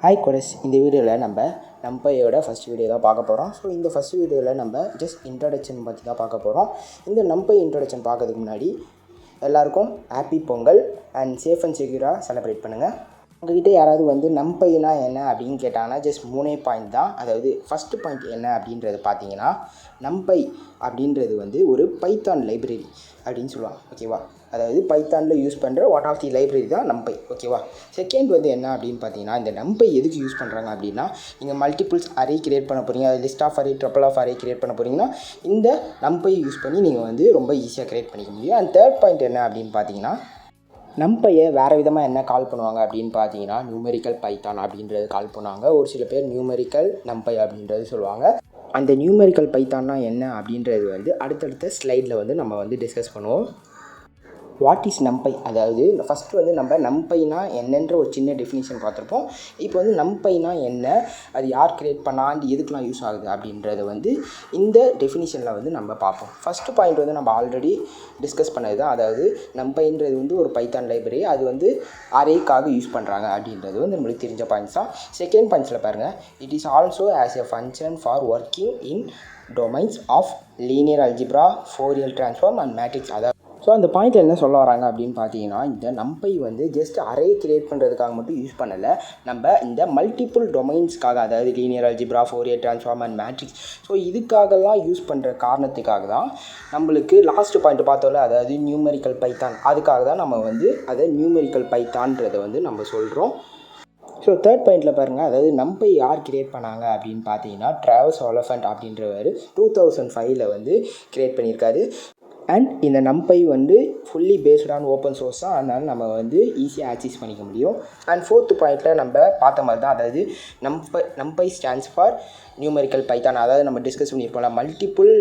Hi codes, இந்த வீடியோவில் நம்ம நம்பையோட ஃபஸ்ட் வீடியோ தான் பார்க்க போகிறோம். ஸோ இந்த ஃபஸ்ட் வீடியோவில் நம்ம ஜஸ்ட் இன்ட்ரடக்ஷன் பற்றி தான் பார்க்க போகிறோம். இந்த நம்பை இன்ட்ரடக்ஷன் பார்க்கறதுக்கு முன்னாடி எல்லாருக்கும் happy Pongal and safe and செக்யூராக செலிப்ரேட் பண்ணுங்கள். உங்கள்கிட்ட யாராவது நம்பைனா என்ன அப்படின்னு கேட்டாங்கன்னா ஜஸ்ட் 3 பாயிண்ட் தான். அதாவது ஃபஸ்ட்டு பாயிண்ட் என்ன அப்படின்றது பார்த்தீங்கன்னா, நம்பை அப்படின்றது ஒரு பைத்தான் லைப்ரரி அப்படின்னு சொல்லுவாங்க. ஓகேவா? அதாவது பைத்தானில் யூஸ் பண்ணுற ஒன் ஆஃப் தி லைப்ரரி தான் நம்பை. ஓகேவா? செகண்ட் என்ன அப்படின்னு பார்த்தீங்கன்னா, இந்த நம்பை எதுக்கு யூஸ் பண்ணுறாங்க அப்படின்னா, நீங்கள் மல்டிபிள்ஸ் அரே கிரியேட் பண்ண போகிறீங்க, அது list of array, triple of array create பண்ண போகிறீங்கன்னா இந்த நம்பை யூஸ் பண்ணி நீங்கள் ரொம்ப ஈஸியாக கிரியேட் பண்ணிக்க முடியும். அண்ட் தேர்ட் பாயிண்ட் என்ன அப்படின்னு பார்த்தீங்கன்னா, நம்பையை வேறு விதமாக என்ன கால் பண்ணுவாங்க அப்படின்னு பார்த்தீங்கன்னா, நியூமெரிக்கல் பைத்தான் அப்படின்றது கால் பண்ணுவாங்க. ஒரு சில பேர் நியூமெரிக்கல் நம்பை அப்படின்றது சொல்லுவாங்க. அந்த நியூமெரிக்கல் பைத்தான்னா என்ன அப்படின்றது அடுத்தடுத்த ஸ்லைடில் நம்ம டிஸ்கஸ் பண்ணுவோம். What is NumPy? அதாவது ஃபஸ்ட்டு நம்ம நம்பைனா என்னன்ற ஒரு சின்ன டெஃபினிஷன் பார்த்துருப்போம். இப்போ நம்பைனா என்ன, அது யார் கிரியேட் பண்ணா, அண்ட் எதுக்கெலாம் யூஸ் ஆகுது அப்படின்றத இந்த டெஃபினிஷனில் நம்ம பார்ப்போம். ஃபஸ்ட்டு பாயிண்ட் நம்ம ஆல்ரெடி டிஸ்கஸ் பண்ணது தான். அதாவது நம்பைன்றது ஒரு பைத்தான் லைப்ரரி, அது அரேக்காக யூஸ் பண்ணுறாங்க அப்படின்றது நம்மளுக்கு தெரிஞ்ச பாயிண்ட்ஸ் தான். செகண்ட் பாயிண்ட்ஸில் பாருங்கள், it is also as a function for working in domains of linear algebra, Fourier transform and matrix. அதாவது ஸோ அந்த பாயிண்ட்டில் என்ன சொல்ல வராங்க அப்படின்னு பார்த்தீங்கன்னா, இந்த நம்பை ஜஸ்ட் அரே கிரியேட் பண்ணுறதுக்காக மட்டும் யூஸ் பண்ணலை, நம்ம இந்த மல்டிபிள் டொமைன்ஸ்க்காக, அதாவது linear algebra, Fourier transform and matrix, so இதுக்காகலாம் யூஸ் பண்ணுற காரணத்துக்காக தான் நம்மளுக்கு லாஸ்ட் பாயிண்ட் பார்த்தோம்ல, அதாவது நியூமெரிக்கல் பைத்தான், அதுக்காக தான் நம்ம அதை நியூமெரிக்கல் பைத்தான்றதை நம்ம சொல்கிறோம். ஸோ தேர்ட் பாயிண்டில் பாருங்கள், அதாவது நம்பை யார் கிரியேட் பண்ணாங்க அப்படின்னு பார்த்தீங்கன்னா, ட்ராவர்ஸ் ஒலிஃபண்ட் அப்படின்றவர் 2005 கிரியேட் பண்ணியிருக்காரு. அண்ட் இந்த NumPy fully based on open source தான், அதனால் நம்ம ஈஸியாக ஆக்சஸ் பண்ணிக்க முடியும். அண்ட் ஃபோர்த்து பாயிண்ட்டில் நம்ம பார்த்த மாதிரி தான், அதாவது NumPy stands for numerical Python. அதாவது நம்ம டிஸ்கஸ் பண்ணியிருப்போம்ல, மல்டிபிள்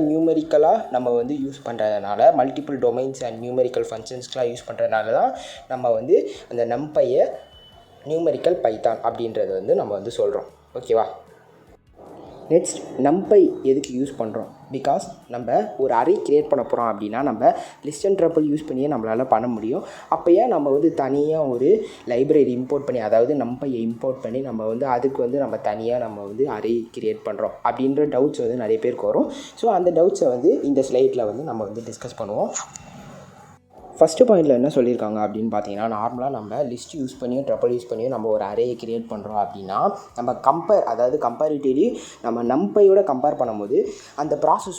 நியூமெரிக்கலாக நம்ம யூஸ் பண்ணுறதுனால, மல்டிபிள் டொமைன்ஸ் அண்ட் நியூமெரிக்கல் ஃபங்க்ஷன்ஸ்க்கெலாம் யூஸ் பண்ணுறதுனால தான் நம்ம அந்த நம்பையை நியூமெரிக்கல் பைத்தான் அப்படின்றது நம்ம சொல்கிறோம். ஓகேவா? நெக்ஸ்ட், நம்பை எதுக்கு யூஸ் பண்ணுறோம்? பிகாஸ் நம்ம ஒரு அரே கிரியேட் பண்ண போகிறோம் அப்படின்னா, நம்ம லிஸ்ட் அண்ட் ட்ரிபிள் யூஸ் பண்ணியே நம்மளால் பண்ண முடியும். அப்போயே நம்ம தனியாக ஒரு லைப்ரரி இம்போர்ட் பண்ணி, அதாவது நம்பையை இம்போர்ட் பண்ணி நம்ம அதுக்கு நம்ம தனியாக நம்ம அரே கிரியேட் பண்ணுறோம் அப்படின்ற டவுட்ஸ் நிறைய பேருக்கு வரும். ஸோ அந்த டவுட்ஸை இந்த ஸ்லைடில் நம்ம டிஸ்கஸ் பண்ணுவோம். ஃபஸ்ட்டு பாயிண்டில் என்ன சொல்லியிருக்காங்க அப்படின்னு பார்த்தீங்கன்னா, நார்மலாக நம்ம லிஸ்ட் யூஸ் பண்ணியும் ட்ரிபிள் யூஸ் பண்ணியும் நம்ம ஒரு அரேயை கிரியேட் பண்ணுறோம் அப்படின்னா, நம்ம கம்பேரிட்டிவ்லி நம்ம நம்பையோட கம்பேர் பண்ணும்போது அந்த ப்ராசஸ்